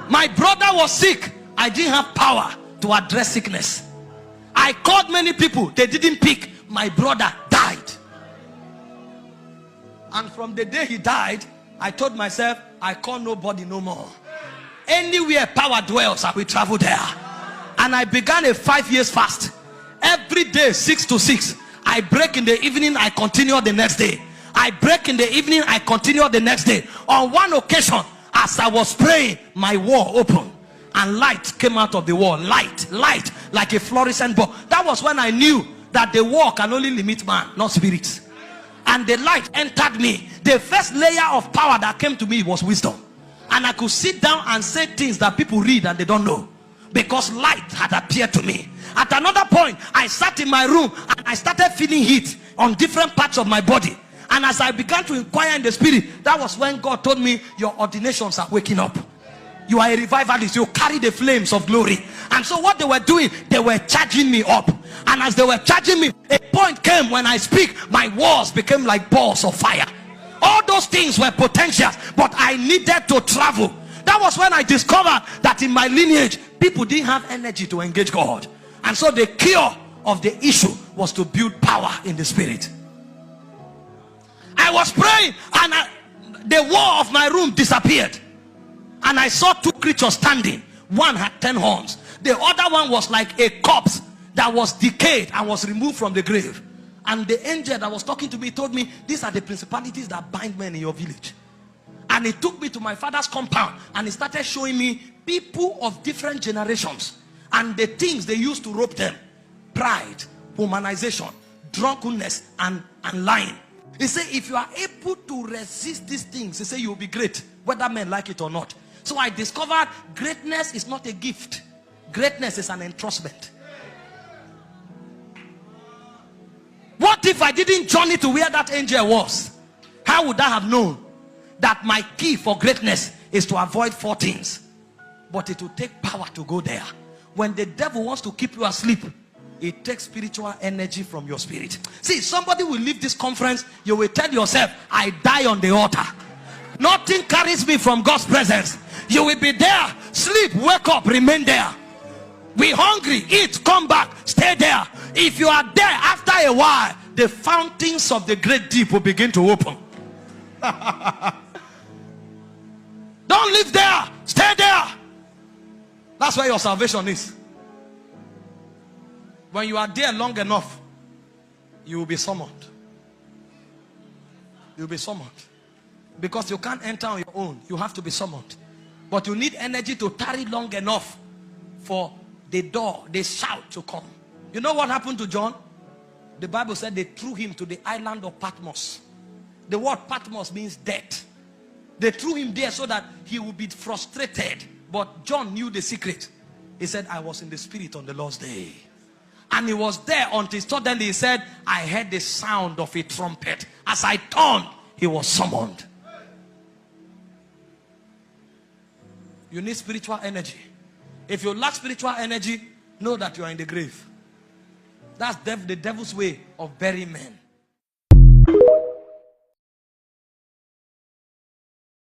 My brother was sick. I didn't have power to address sickness. I called many people. They didn't pick. My brother died. And from the day he died, I told myself, I call nobody no more. Anywhere power dwells, I will travel there. And I began a 5 years fast. Every day, 6 to 6. I break in the evening, I continue the next day. I break in the evening, I continue the next day. On one occasion, as I was praying, my wall opened. And light came out of the wall. Light, like a fluorescent bulb. That was when I knew that the wall can only limit man, not spirits. And the light entered me. The first layer of power that came to me was wisdom. And I could sit down and say things that people read and they don't know. Because light had appeared to me. At another point, I sat in my room and I started feeling heat on different parts of my body. And as I began to inquire in the spirit, that was when God told me, your ordinations are waking up. You are a revivalist. You carry the flames of glory. And so what they were doing, they were charging me up. And as they were charging me, a point came when I speak, my walls became like balls of fire. All those things were potentials, but I needed to travel. That was when I discovered that in my lineage, people didn't have energy to engage God. And so the cure of the issue was to build power in the spirit. I was praying and the wall of my room disappeared. And I saw two creatures standing. One had 10 horns. The other one was like a corpse that was decayed and was removed from the grave. And the angel that was talking to me told me, these are the principalities that bind men in your village. And he took me to my father's compound and he started showing me people of different generations and the things they used to rope them. Pride, womanization, drunkenness, and lying. He said, if you are able to resist these things, he said, you will be great, whether men like it or not. So I discovered greatness is not a gift. Greatness is an entrustment. What if I didn't journey to where that angel was? How would I have known that my key for greatness is to avoid 4 things? But it will take power to go there. When the devil wants to keep you asleep, it takes spiritual energy from your spirit. See, somebody will leave this conference, you will tell yourself, I die on the altar. Nothing carries me from God's presence. You will be there, sleep, wake up, remain there. We hungry, eat, come back, stay there. If you are there, after a while, the fountains of the great deep will begin to open. Don't live there, stay there. That's where your salvation is. When you are there long enough, you will be summoned. You will be summoned. Because you can't enter on your own. You have to be summoned. But you need energy to tarry long enough for the door, the shout to come. You know what happened to John? The Bible said they threw him to the island of Patmos. The word Patmos means death. They threw him there so that he would be frustrated. But John knew the secret. He said, I was in the spirit on the Lord's day. And he was there until suddenly he said, I heard the sound of a trumpet. As I turned, he was summoned. You need spiritual energy. If you lack spiritual energy, know that you are in the grave. That's the devil's way of burying men.